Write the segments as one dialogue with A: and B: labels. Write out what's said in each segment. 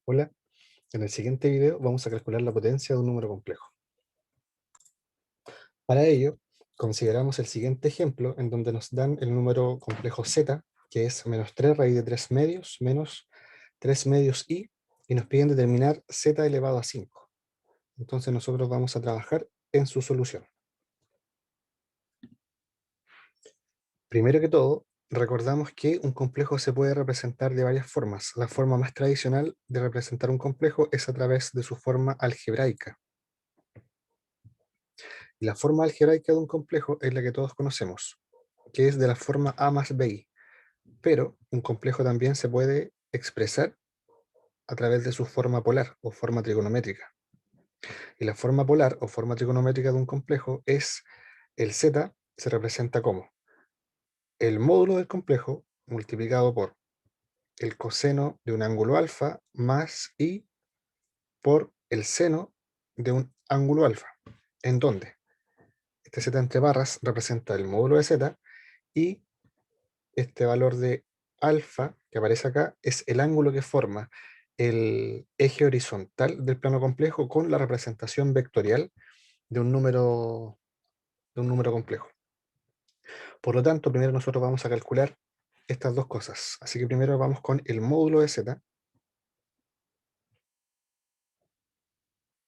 A: Hola, en el siguiente video vamos a calcular la potencia de un número complejo. Para ello, consideramos el siguiente ejemplo en donde nos dan el número complejo z, que es menos 3 raíz de 3 medios menos 3 medios y nos piden determinar z elevado a 5. Entonces nosotros vamos a trabajar en su solución. Primero que todo, recordamos que un complejo se puede representar de varias formas. La forma más tradicional de representar un complejo es a través de su forma algebraica. La forma algebraica de un complejo es la que todos conocemos, que es de la forma A más BI, pero un complejo también se puede expresar a través de su forma polar o forma trigonométrica. Y la forma polar o forma trigonométrica de un complejo es el z se representa como el módulo del complejo multiplicado por el coseno de un ángulo alfa más i por el seno de un ángulo alfa, en donde este z entre barras representa el módulo de z y este valor de alfa que aparece acá es el ángulo que forma el eje horizontal del plano complejo con la representación vectorial de un número complejo. Por lo tanto, primero nosotros vamos a calcular estas dos cosas. Así que primero vamos con el módulo de z.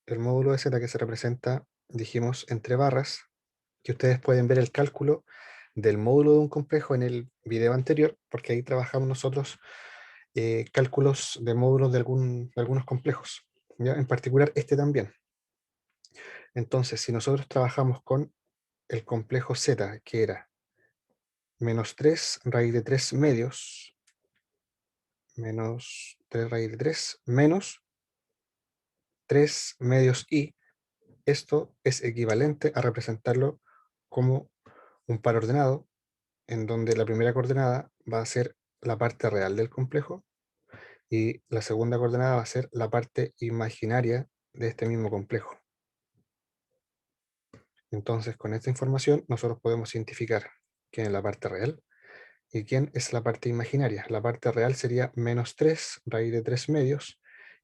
A: El módulo de z que se representa, dijimos, entre barras, que ustedes pueden ver el cálculo del módulo de un complejo en el video anterior, porque ahí trabajamos nosotros cálculos de módulos de algunos complejos, ¿ya? En particular este también. Entonces, si nosotros trabajamos con el complejo z, que era menos 3 raíz de 3 medios, menos 3 raíz de 3, menos 3 medios i, esto es equivalente a representarlo como un par ordenado, en donde la primera coordenada va a ser la parte real del complejo y la segunda coordenada va a ser la parte imaginaria de este mismo complejo. Entonces, con esta información, nosotros podemos identificar quién es la parte real y quién es la parte imaginaria. La parte real sería menos 3 raíz de 3 medios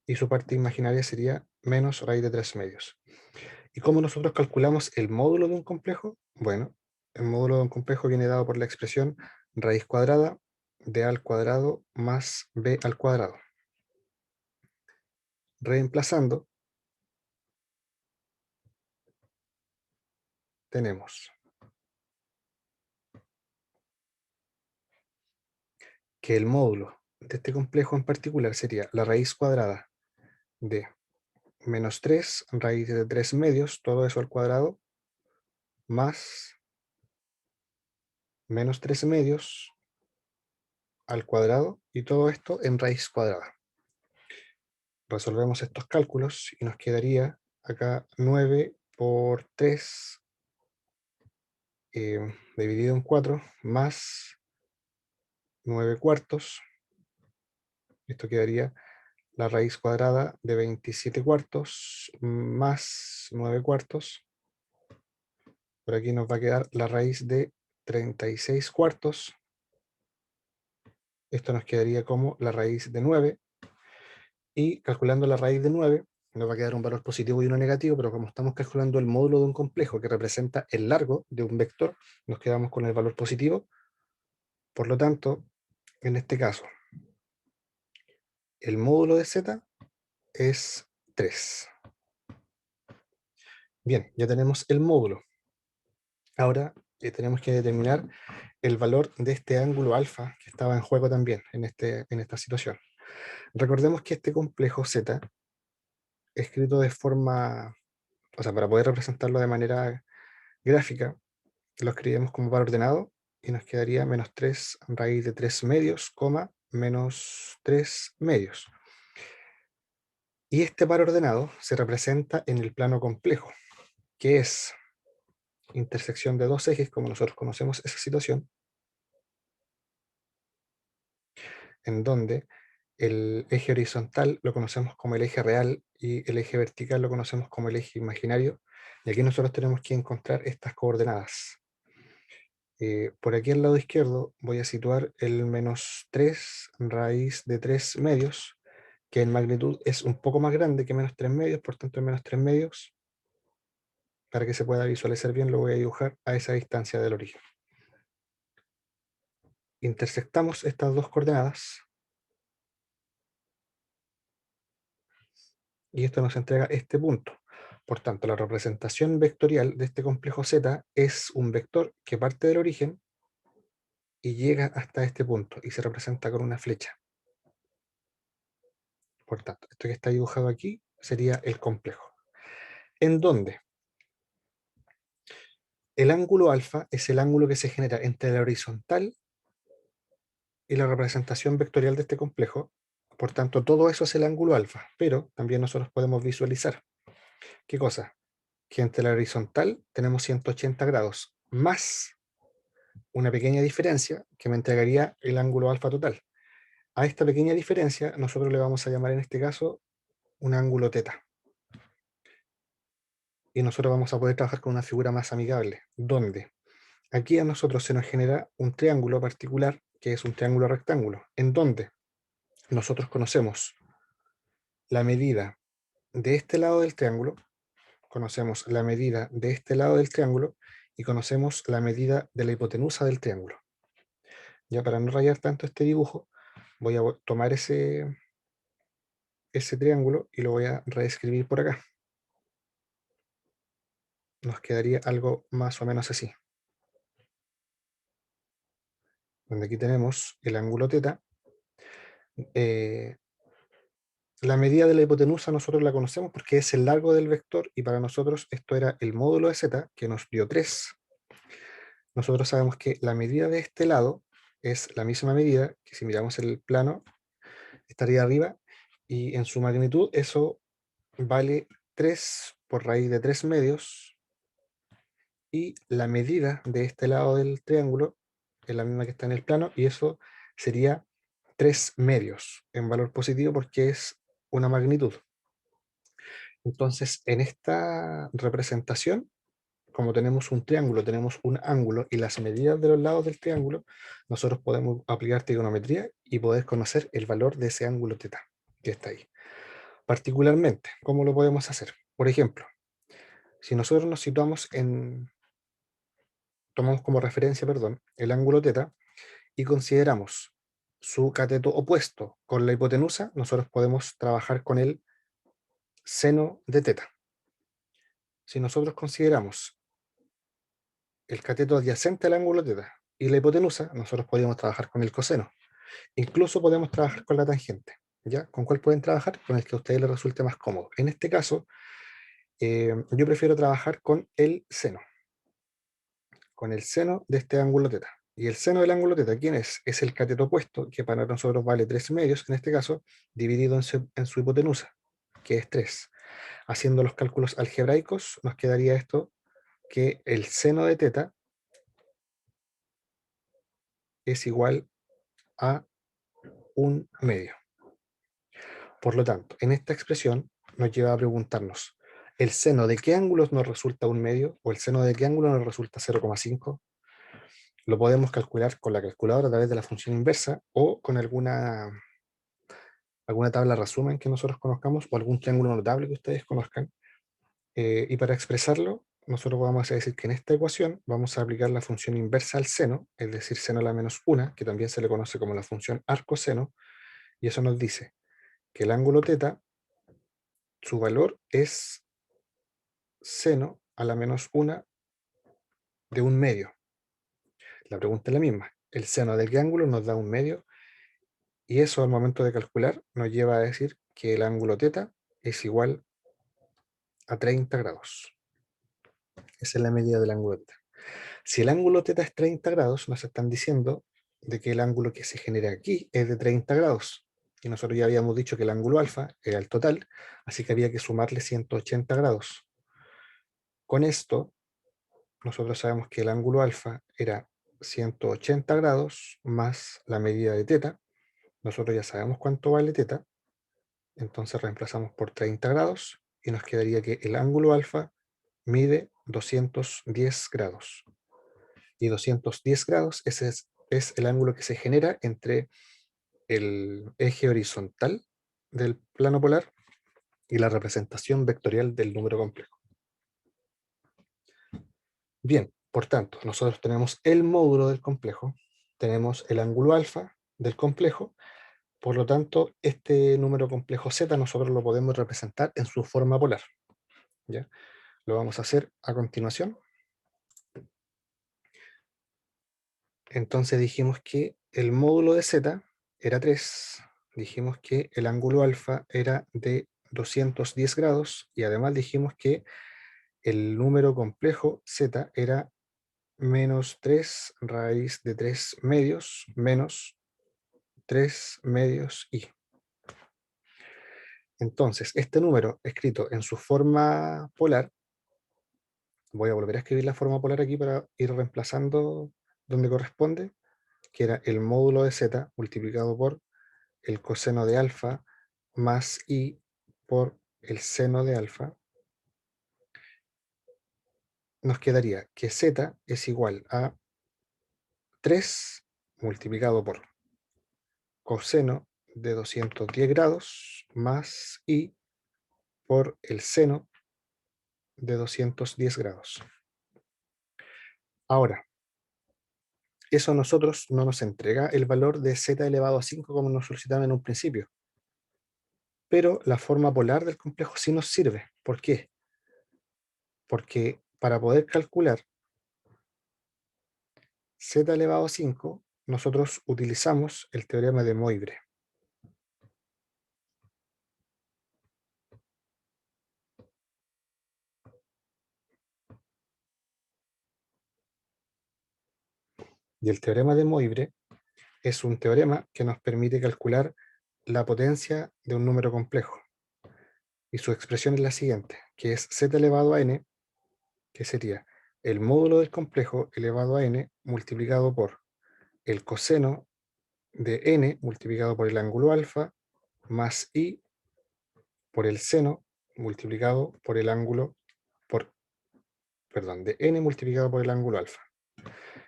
A: y su parte imaginaria sería menos raíz de 3 medios. ¿Y cómo nosotros calculamos el módulo de un complejo? Bueno, el módulo de un complejo viene dado por la expresión raíz cuadrada de a al cuadrado más b al cuadrado. Reemplazando, tenemos que el módulo de este complejo en particular sería la raíz cuadrada de menos 3 raíz de 3 medios, todo eso al cuadrado, más menos 3 medios al cuadrado, y todo esto en raíz cuadrada. Resolvemos estos cálculos y nos quedaría acá 9 por 3 dividido en 4 más 9 cuartos. Esto quedaría la raíz cuadrada de 27 cuartos más 9 cuartos. Por aquí nos va a quedar la raíz de 36 cuartos. Esto nos quedaría como la raíz de 9. Y calculando la raíz de 9, nos va a quedar un valor positivo y uno negativo, pero como estamos calculando el módulo de un complejo que representa el largo de un vector, nos quedamos con el valor positivo. Por lo tanto, en este caso, el módulo de z es 3. Bien, ya tenemos el módulo. Ahora tenemos que determinar el valor de este ángulo alfa que estaba en juego también en esta situación. Recordemos que este complejo z, escrito de forma, o sea, para poder representarlo de manera gráfica, lo escribimos como par ordenado y nos quedaría menos 3 raíz de 3 medios, coma, menos 3 medios. Y este par ordenado se representa en el plano complejo, que es intersección de dos ejes, como nosotros conocemos esa situación, en donde el eje horizontal lo conocemos como el eje real y el eje vertical lo conocemos como el eje imaginario. Y aquí nosotros tenemos que encontrar estas coordenadas. Por aquí al lado izquierdo voy a situar el menos 3 raíz de 3 medios, que en magnitud es un poco más grande que menos 3 medios, por tanto en menos 3 medios, para que se pueda visualizar bien, lo voy a dibujar a esa distancia del origen. Intersectamos estas dos coordenadas y esto nos entrega este punto. Por tanto, la representación vectorial de este complejo Z es un vector que parte del origen y llega hasta este punto y se representa con una flecha. Por tanto, esto que está dibujado aquí sería el complejo. En donde el ángulo alfa es el ángulo que se genera entre la horizontal y la representación vectorial de este complejo. Por tanto, todo eso es el ángulo alfa, pero también nosotros podemos visualizar. ¿Qué cosa? Que entre la horizontal tenemos 180 grados, más una pequeña diferencia que me entregaría el ángulo alfa total. A esta pequeña diferencia nosotros le vamos a llamar en este caso un ángulo teta. Y nosotros vamos a poder trabajar con una figura más amigable, donde aquí a nosotros se nos genera un triángulo particular, que es un triángulo rectángulo, en donde nosotros conocemos la medida de este lado del triángulo, conocemos la medida de este lado del triángulo y conocemos la medida de la hipotenusa del triángulo. Ya para no rayar tanto este dibujo, voy a tomar ese triángulo y lo voy a reescribir por acá. Nos quedaría algo más o menos así. Donde aquí tenemos el ángulo teta. La medida de la hipotenusa nosotros la conocemos porque es el largo del vector y para nosotros esto era el módulo de z que nos dio 3. Nosotros sabemos que la medida de este lado es la misma medida que si miramos el plano estaría arriba y en su magnitud eso vale 3 por raíz de 3 medios y la medida de este lado del triángulo es la misma que está en el plano y eso sería 3 medios en valor positivo porque es una magnitud. Entonces, en esta representación, como tenemos un triángulo, tenemos un ángulo y las medidas de los lados del triángulo, nosotros podemos aplicar trigonometría y poder conocer el valor de ese ángulo teta que está ahí. Particularmente, ¿cómo lo podemos hacer? Por ejemplo, si nosotros nos situamos tomamos como referencia, perdón, el ángulo teta y consideramos su cateto opuesto con la hipotenusa, nosotros podemos trabajar con el seno de teta. Si nosotros consideramos el cateto adyacente al ángulo teta y la hipotenusa, nosotros podríamos trabajar con el coseno. Incluso podemos trabajar con la tangente. ¿Ya? ¿Con cuál pueden trabajar? Con el que a ustedes les resulte más cómodo. En este caso, yo prefiero trabajar con el seno de este ángulo teta. Y el seno del ángulo teta, ¿quién es? Es el cateto opuesto, que para nosotros vale 3 medios, en este caso, dividido en su hipotenusa, que es 3. Haciendo los cálculos algebraicos, nos quedaría esto, que el seno de teta es igual a 1 medio. Por lo tanto, en esta expresión nos lleva a preguntarnos, ¿el seno de qué ángulos nos resulta 1 medio? ¿O el seno de qué ángulo nos resulta 0,5? Lo podemos calcular con la calculadora a través de la función inversa o con alguna tabla resumen que nosotros conozcamos o algún triángulo notable que ustedes conozcan. Y para expresarlo, nosotros vamos a decir que en esta ecuación vamos a aplicar la función inversa al seno, es decir, seno a la menos 1, que también se le conoce como la función arcoseno, y eso nos dice que el ángulo teta, su valor es seno a la menos 1 de 1 medio. La pregunta es la misma. El seno del ángulo nos da 1 medio y eso al momento de calcular nos lleva a decir que el ángulo teta es igual a 30 grados. Esa es la medida del ángulo teta. Si el ángulo teta es 30 grados, nos están diciendo de que el ángulo que se genera aquí es de 30 grados. Y nosotros ya habíamos dicho que el ángulo alfa era el total, así que había que sumarle 180 grados. Con esto, nosotros sabemos que el ángulo alfa era 180 grados más la medida de teta. Nosotros ya sabemos cuánto vale teta, entonces reemplazamos por 30 grados y nos quedaría que el ángulo alfa mide 210 grados. Y 210 grados es el ángulo que se genera entre el eje horizontal del plano polar y la representación vectorial del número complejo. Bien, por tanto, nosotros tenemos el módulo del complejo, tenemos el ángulo alfa del complejo, por lo tanto, este número complejo z nosotros lo podemos representar en su forma polar. ¿Ya? Lo vamos a hacer a continuación. Entonces dijimos que el módulo de z era 3, dijimos que el ángulo alfa era de 210 grados y además dijimos que el número complejo z era menos 3 raíz de 3 medios menos 3 medios i. Entonces, este número escrito en su forma polar, voy a volver a escribir la forma polar aquí para ir reemplazando donde corresponde, que era el módulo de z multiplicado por el coseno de alfa más i por el seno de alfa, nos quedaría que z es igual a 3 multiplicado por coseno de 210 grados más i por el seno de 210 grados. Ahora, eso a nosotros no nos entrega el valor de z elevado a 5 como nos solicitaban en un principio, pero la forma polar del complejo sí nos sirve. ¿Por qué? Porque para poder calcular z elevado a 5, nosotros utilizamos el teorema de Moivre. Y el teorema de Moivre es un teorema que nos permite calcular la potencia de un número complejo. Y su expresión es la siguiente, que es z elevado a n, que sería el módulo del complejo elevado a n multiplicado por el coseno de n multiplicado por el ángulo alfa más i por el seno multiplicado por el ángulo, de n multiplicado por el ángulo alfa.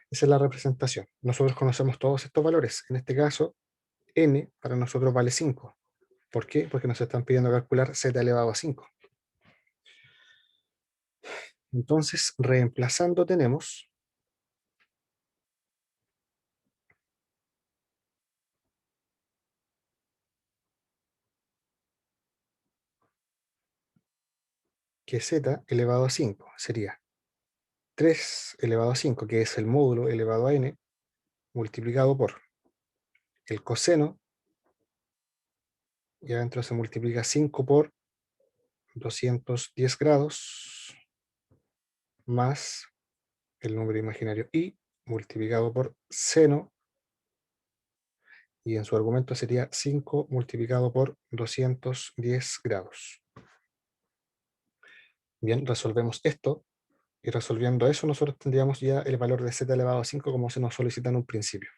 A: Esa es la representación. Nosotros conocemos todos estos valores. En este caso, n para nosotros vale 5. ¿Por qué? Porque nos están pidiendo calcular z elevado a 5. Entonces, reemplazando tenemos que z elevado a 5 sería 3 elevado a 5, que es el módulo elevado a n, multiplicado por el coseno, y adentro se multiplica 5 por 210 grados, más el número imaginario i, multiplicado por seno, y en su argumento sería 5 multiplicado por 210 grados. Bien, resolvemos esto, y resolviendo eso nosotros tendríamos ya el valor de z elevado a 5 como se nos solicita en un principio.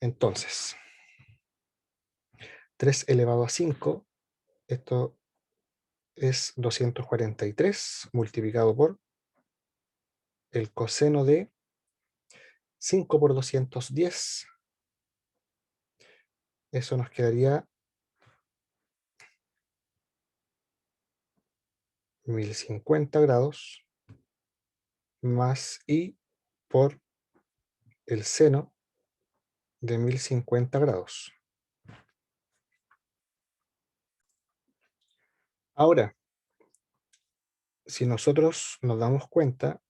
A: Entonces, 3 elevado a 5, esto es 243 multiplicado por el coseno de 5 por 210, eso nos quedaría 1050 grados más i por el seno de 1050 grados. Ahora, si nosotros nos damos cuenta,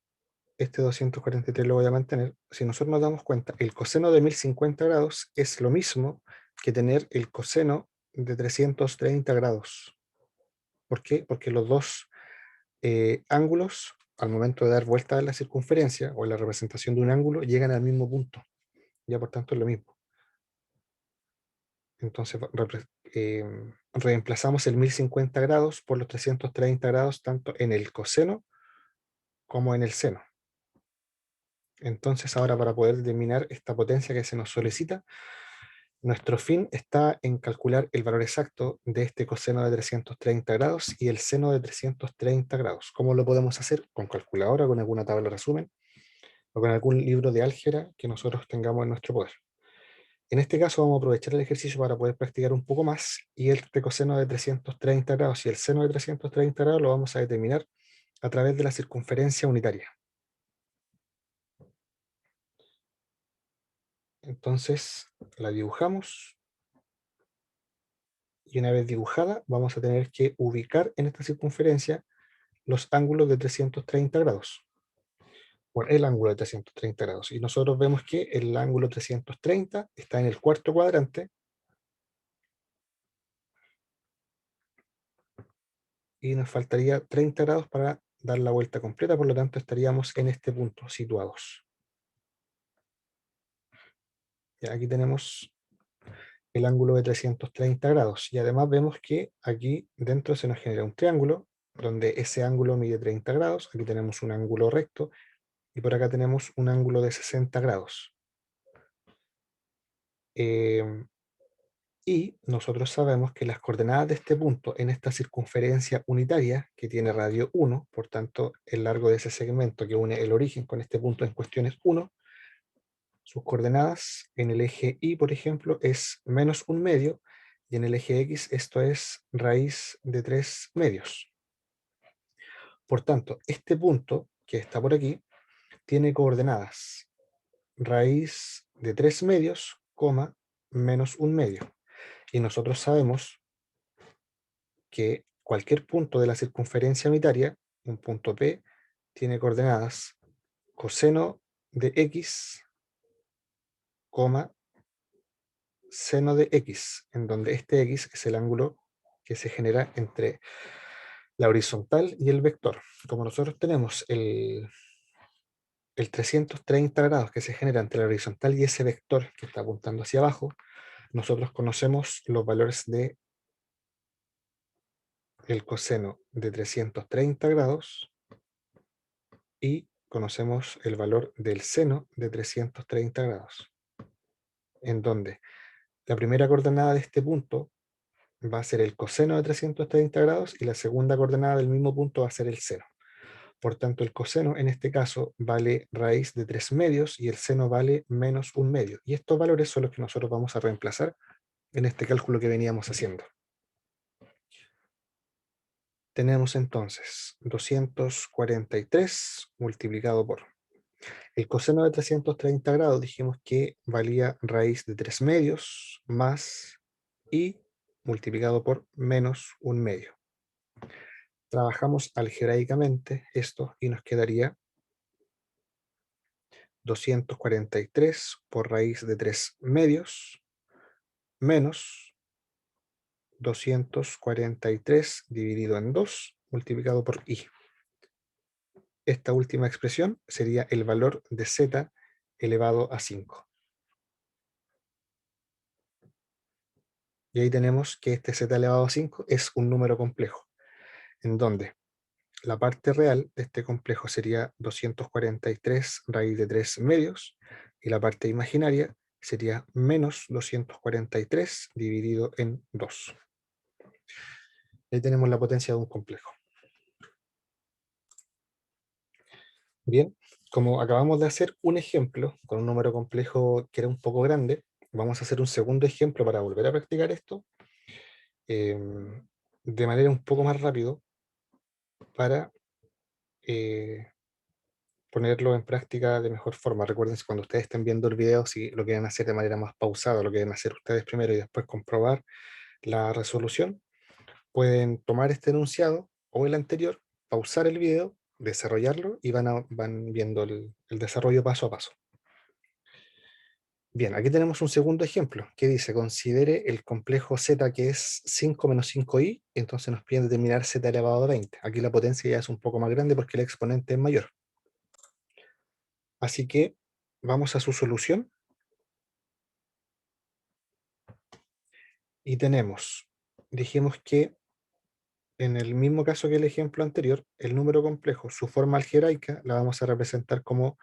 A: este 243 lo voy a mantener, si nosotros nos damos cuenta, el coseno de 1050 grados es lo mismo que tener el coseno de 330 grados. ¿Por qué? Porque los dos ángulos, al momento de dar vuelta a la circunferencia o la representación de un ángulo, llegan al mismo punto. Ya por tanto es lo mismo. Entonces reemplazamos el 1050 grados por los 330 grados tanto en el coseno como en el seno. Entonces ahora, para poder determinar esta potencia que se nos solicita, nuestro fin está en calcular el valor exacto de este coseno de 330 grados y el seno de 330 grados. ¿Cómo lo podemos hacer? Con calculadora, con alguna tabla de resumen o con algún libro de álgebra que nosotros tengamos en nuestro poder. En este caso vamos a aprovechar el ejercicio para poder practicar un poco más, y este coseno de 330 grados y el seno de 330 grados lo vamos a determinar a través de la circunferencia unitaria. Entonces la dibujamos, y una vez dibujada vamos a tener que ubicar en esta circunferencia los ángulos de 330 grados. Bueno, el ángulo de 330 grados. Y nosotros vemos que el ángulo 330 está en el cuarto cuadrante, y nos faltaría 30 grados para dar la vuelta completa, por lo tanto estaríamos en este punto situados. Y aquí tenemos el ángulo de 330 grados, y además vemos que aquí dentro se nos genera un triángulo donde ese ángulo mide 30 grados, aquí tenemos un ángulo recto y por acá tenemos un ángulo de 60 grados. Y nosotros sabemos que las coordenadas de este punto en esta circunferencia unitaria, que tiene radio 1, por tanto el largo de ese segmento que une el origen con este punto en cuestión es 1, sus coordenadas en el eje Y, por ejemplo, es menos un medio, y en el eje X esto es raíz de 3 medios. Por tanto, este punto que está por aquí tiene coordenadas raíz de 3 medios, menos un medio. Y nosotros sabemos que cualquier punto de la circunferencia unitaria, un punto P, tiene coordenadas coseno de x, seno de x, en donde este x es el ángulo que se genera entre la horizontal y el vector. Como nosotros tenemos el 330 grados que se genera entre la horizontal y ese vector que está apuntando hacia abajo, nosotros conocemos los valores de el coseno de 330 grados y conocemos el valor del seno de 330 grados, en donde la primera coordenada de este punto va a ser el coseno de 330 grados y la segunda coordenada del mismo punto va a ser el seno. Por tanto, el coseno en este caso vale raíz de 3 medios y el seno vale menos un medio. Y estos valores son los que nosotros vamos a reemplazar en este cálculo que veníamos haciendo. Tenemos entonces 243 multiplicado por el coseno de 330 grados, dijimos que valía raíz de 3 medios más y multiplicado por menos un medio. Trabajamos algebraicamente esto y nos quedaría 243 por raíz de 3 medios menos 243 dividido en 2 multiplicado por i. Esta última expresión sería el valor de z elevado a 5. Y ahí tenemos que este z elevado a 5 es un número complejo, en donde la parte real de este complejo sería 243 raíz de 3 medios, y la parte imaginaria sería menos 243 dividido en 2. Ahí tenemos la potencia de un complejo. Bien, como acabamos de hacer un ejemplo con un número complejo que era un poco grande, vamos a hacer un segundo ejemplo para volver a practicar esto de manera un poco más rápido para ponerlo en práctica de mejor forma. Recuerden, cuando ustedes estén viendo el video, si lo quieren hacer de manera más pausada, lo quieren hacer ustedes primero y después comprobar la resolución, pueden tomar este enunciado o el anterior, pausar el video, desarrollarlo y van viendo el desarrollo paso a paso. Bien, aquí tenemos un segundo ejemplo que dice: considere el complejo z que es 5 menos 5i, entonces nos piden determinar z elevado a 20. Aquí la potencia ya es un poco más grande porque el exponente es mayor. Así que vamos a su solución y dijimos que en el mismo caso que el ejemplo anterior, el número complejo, su forma algebraica, la vamos a representar como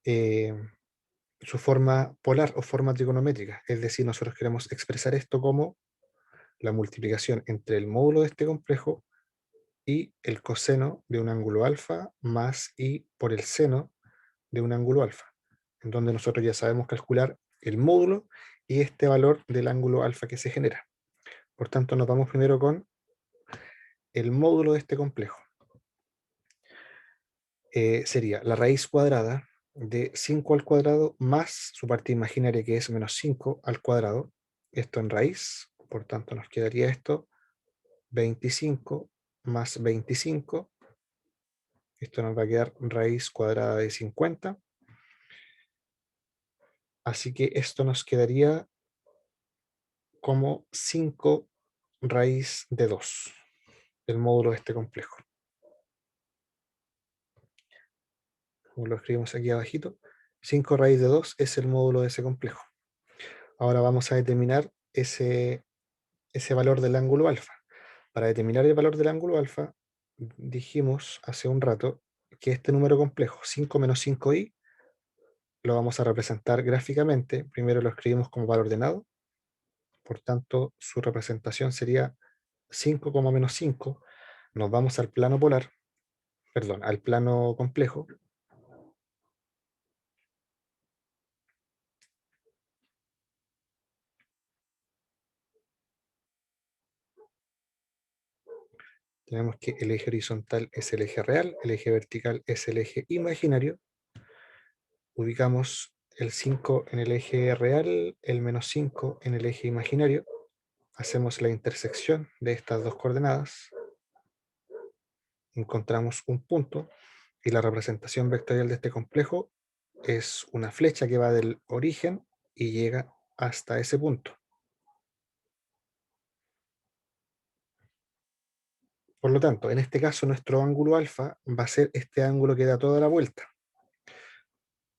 A: eh, su forma polar o forma trigonométrica. Es decir, nosotros queremos expresar esto como la multiplicación entre el módulo de este complejo y el coseno de un ángulo alfa más i por el seno de un ángulo alfa, en donde nosotros ya sabemos calcular el módulo y este valor del ángulo alfa que se genera. Por tanto, nos vamos primero con el módulo de este complejo. Sería la raíz cuadrada de 5 al cuadrado más su parte imaginaria, que es menos 5 al cuadrado. Esto en raíz, por tanto nos quedaría esto 25 más 25. Esto nos va a quedar raíz cuadrada de 50. Así que esto nos quedaría como 5 raíz de 2, el módulo de este complejo. Como lo escribimos aquí abajito, 5 raíz de 2 es el módulo de ese complejo. Ahora vamos a determinar ese valor del ángulo alfa. Para determinar el valor del ángulo alfa, dijimos hace un rato que este número complejo, 5 menos 5i, lo vamos a representar gráficamente. Primero lo escribimos como valor ordenado, por tanto su representación sería 5, menos 5. Nos vamos al plano polar, perdón, al plano complejo. Tenemos que el eje horizontal es el eje real, el eje vertical es el eje imaginario. Ubicamos el 5 en el eje real, el menos 5 en el eje imaginario. Hacemos la intersección de estas dos coordenadas. Encontramos un punto y la representación vectorial de este complejo es una flecha que va del origen y llega hasta ese punto. Por lo tanto, en este caso nuestro ángulo alfa va a ser este ángulo que da toda la vuelta.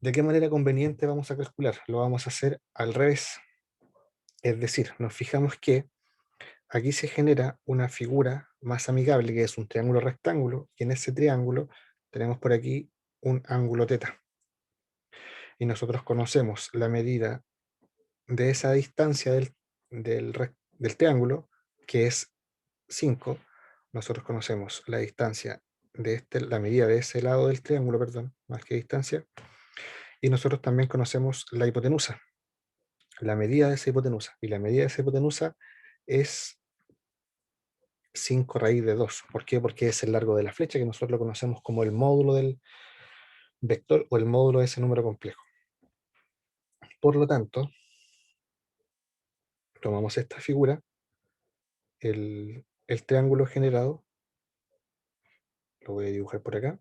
A: ¿De qué manera conveniente vamos a calcular? Lo vamos a hacer al revés. Es decir, nos fijamos que aquí se genera una figura más amigable, que es un triángulo rectángulo, y en ese triángulo tenemos por aquí un ángulo teta. Y nosotros conocemos la medida de esa distancia del triángulo, que es 5. Nosotros conocemos la distancia de la medida de ese lado del triángulo, perdón, más que distancia, y nosotros también conocemos la hipotenusa, la medida de esa hipotenusa, y la medida de esa hipotenusa es 5 raíz de 2. ¿Por qué? Porque es el largo de la flecha, que nosotros lo conocemos como el módulo del vector o el módulo de ese número complejo. Por lo tanto, tomamos esta figura, el triángulo generado, lo voy a dibujar por acá.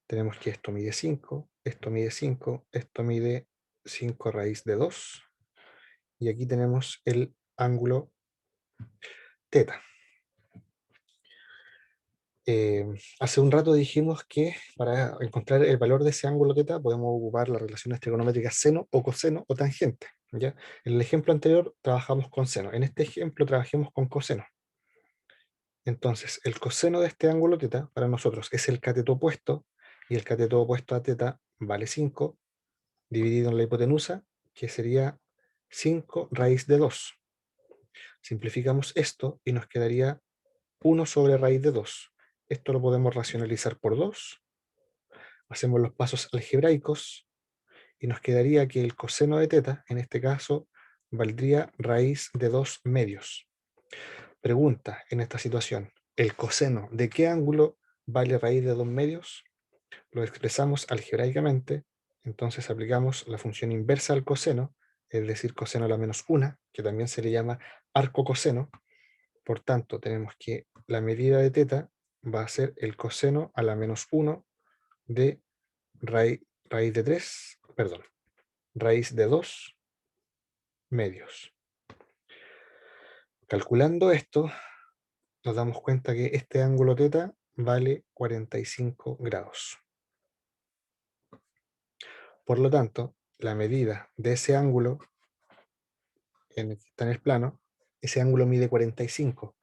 A: Tenemos que esto mide 5, esto mide 5, esto mide 5 raíz de 2, y aquí tenemos el ángulo teta. Hace un rato dijimos que para encontrar el valor de ese ángulo teta podemos ocupar las relaciones trigonométricas seno o coseno o tangente, ¿ya? En el ejemplo anterior trabajamos con seno, en este ejemplo trabajemos con coseno. Entonces, el coseno de este ángulo teta para nosotros es el cateto opuesto, y el cateto opuesto a teta vale 5, dividido en la hipotenusa, que sería 5 raíz de 2. Simplificamos esto y nos quedaría 1 sobre raíz de 2. Esto lo podemos racionalizar por 2. Hacemos los pasos algebraicos y nos quedaría que el coseno de teta, en este caso, valdría raíz de 2 medios. Pregunta en esta situación, ¿el coseno de qué ángulo vale raíz de 2 medios? Lo expresamos algebraicamente, entonces aplicamos la función inversa al coseno, es decir, coseno a la menos 1, que también se le llama arco coseno. Por tanto, tenemos que la medida de teta va a ser el coseno a la menos 1 de raíz de 3, perdón, raíz de 2 medios. Calculando esto, nos damos cuenta que este ángulo teta vale 45 grados. Por lo tanto, la medida de ese ángulo que está en el plano, ese ángulo mide 45.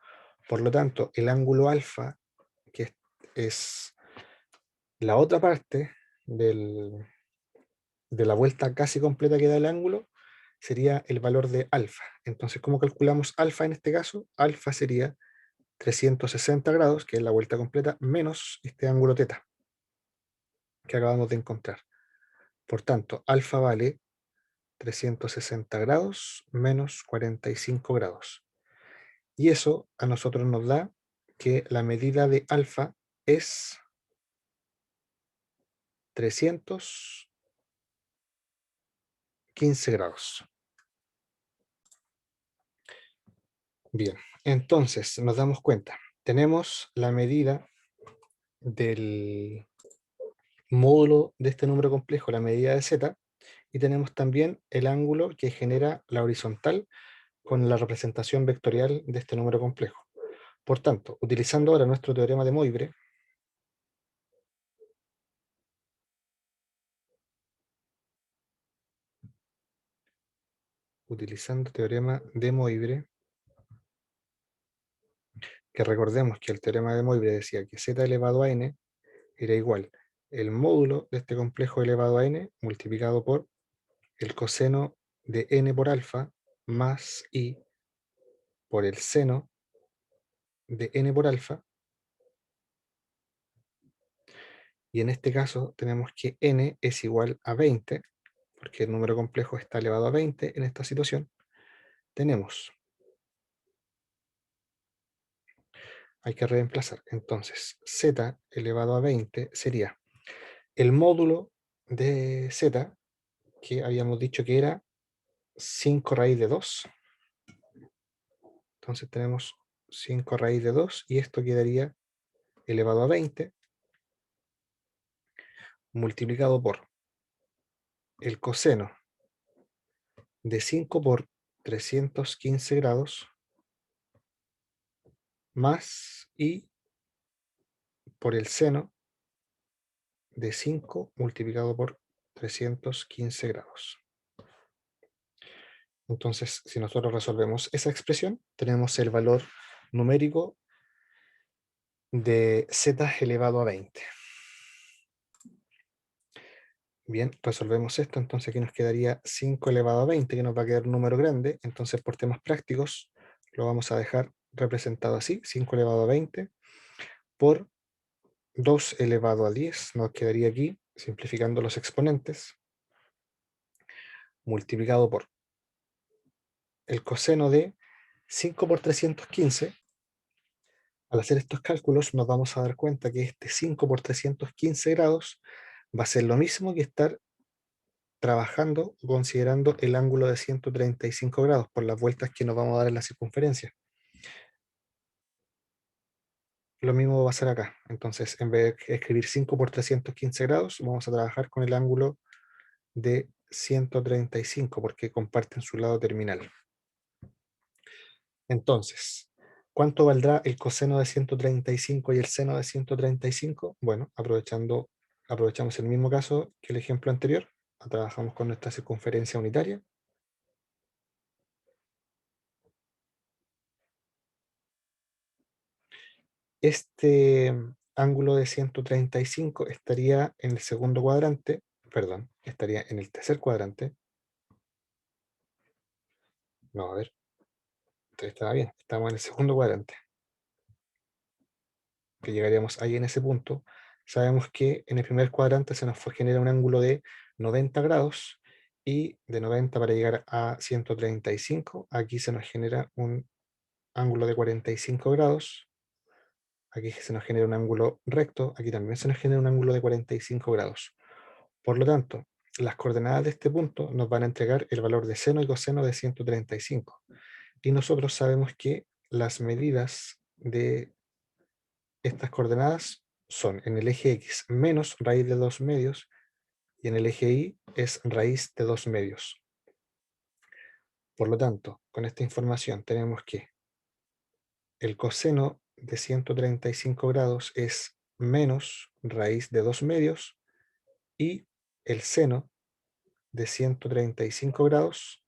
A: Por lo tanto, el ángulo alfa, que es la otra parte de la vuelta casi completa que da el ángulo, sería el valor de alfa. Entonces, ¿cómo calculamos alfa en este caso? Alfa sería 360 grados, que es la vuelta completa, menos este ángulo teta que acabamos de encontrar. Por tanto, alfa vale 360 grados menos 45 grados. Y eso a nosotros nos da que la medida de alfa es 315 grados. Bien, entonces nos damos cuenta. Tenemos la medida del módulo de este número complejo, la medida de z, y tenemos también el ángulo que genera la horizontal con la representación vectorial de este número complejo. Por tanto, utilizando ahora nuestro teorema de Moivre, que recordemos que el teorema de Moivre decía que z elevado a n era igual el módulo de este complejo elevado a n multiplicado por el coseno de n por alfa más i por el seno de n por alfa, y en este caso tenemos que n es igual a 20, porque el número complejo está elevado a 20 en esta situación. Tenemos, hay que reemplazar, entonces z elevado a 20 sería el módulo de z, que habíamos dicho que era 5 raíz de 2. Entonces tenemos 5 raíz de 2 y esto quedaría elevado a 20 multiplicado por el coseno de 5 por 315 grados más i por el seno de 5 multiplicado por 315 grados. Entonces, si nosotros resolvemos esa expresión, tenemos el valor numérico de z elevado a 20. Bien, resolvemos esto, entonces aquí nos quedaría 5 elevado a 20, que nos va a quedar un número grande, entonces por temas prácticos lo vamos a dejar representado así, 5 elevado a 20 por 2 elevado a 10, nos quedaría aquí, simplificando los exponentes, multiplicado por el coseno de 5 por 315. Al hacer estos cálculos nos vamos a dar cuenta que este 5 por 315 grados va a ser lo mismo que estar trabajando considerando el ángulo de 135 grados por las vueltas que nos vamos a dar en la circunferencia. Lo mismo va a ser acá. Entonces, en vez de escribir 5 por 315 grados, vamos a trabajar con el ángulo de 135 porque comparten su lado terminal. Entonces, ¿cuánto valdrá el coseno de 135 y el seno de 135? Bueno, aprovechamos el mismo caso que el ejemplo anterior. Trabajamos con nuestra circunferencia unitaria. Este ángulo de 135 estaría en el segundo cuadrante, perdón, estaría en el tercer cuadrante. No, a ver, estaba bien, estamos en el segundo cuadrante, que llegaríamos ahí en ese punto. Sabemos que en el primer cuadrante se nos genera un ángulo de 90 grados, y de 90 para llegar a 135, aquí se nos genera un ángulo de 45 grados, aquí se nos genera un ángulo recto, aquí también se nos genera un ángulo de 45 grados. Por lo tanto, las coordenadas de este punto nos van a entregar el valor de seno y coseno de 135. Y nosotros sabemos que las medidas de estas coordenadas son en el eje X menos raíz de 2 medios y en el eje Y es raíz de 2 medios. Por lo tanto, con esta información tenemos que el coseno de 135 grados es menos raíz de 2 medios y el seno de 135 grados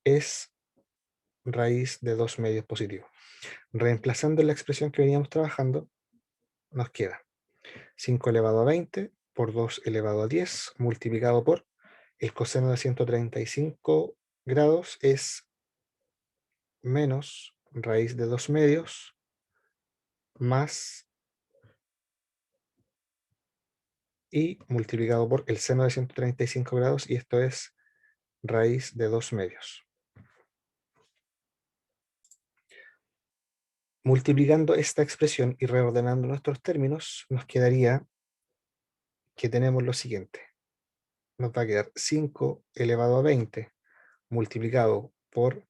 A: es raíz de 2 medios positivos. Reemplazando la expresión que veníamos trabajando, nos queda 5 elevado a 20 por 2 elevado a 10 multiplicado por el coseno de 135 grados es menos raíz de 2 medios más y multiplicado por el seno de 135 grados, y esto es raíz de 2 medios. Multiplicando esta expresión y reordenando nuestros términos, nos quedaría que tenemos lo siguiente. Nos va a quedar 5 elevado a 20 multiplicado por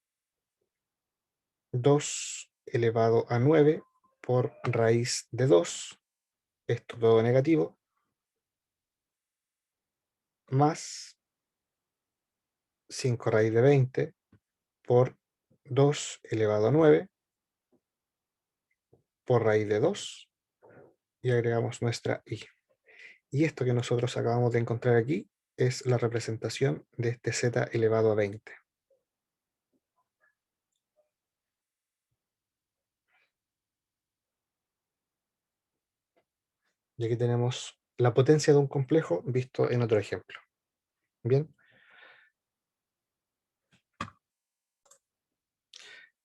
A: 2 elevado a 9 por raíz de 2, esto todo negativo, más 5 raíz de 20 por 2 elevado a 9 por raíz de 2 y agregamos nuestra y. Y esto que nosotros acabamos de encontrar aquí es la representación de este z elevado a 20. Y aquí tenemos la potencia de un complejo visto en otro ejemplo. Bien,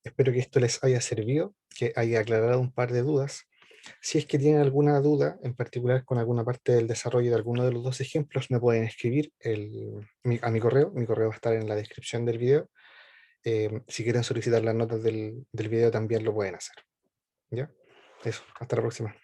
A: espero que esto les haya servido, que haya aclarado un par de dudas. Si es que tienen alguna duda, en particular con alguna parte del desarrollo de alguno de los dos ejemplos, me pueden escribir a mi correo. Mi correo va a estar en la descripción del video. Si quieren solicitar las notas del video también lo pueden hacer. ¿Ya? Eso, hasta la próxima.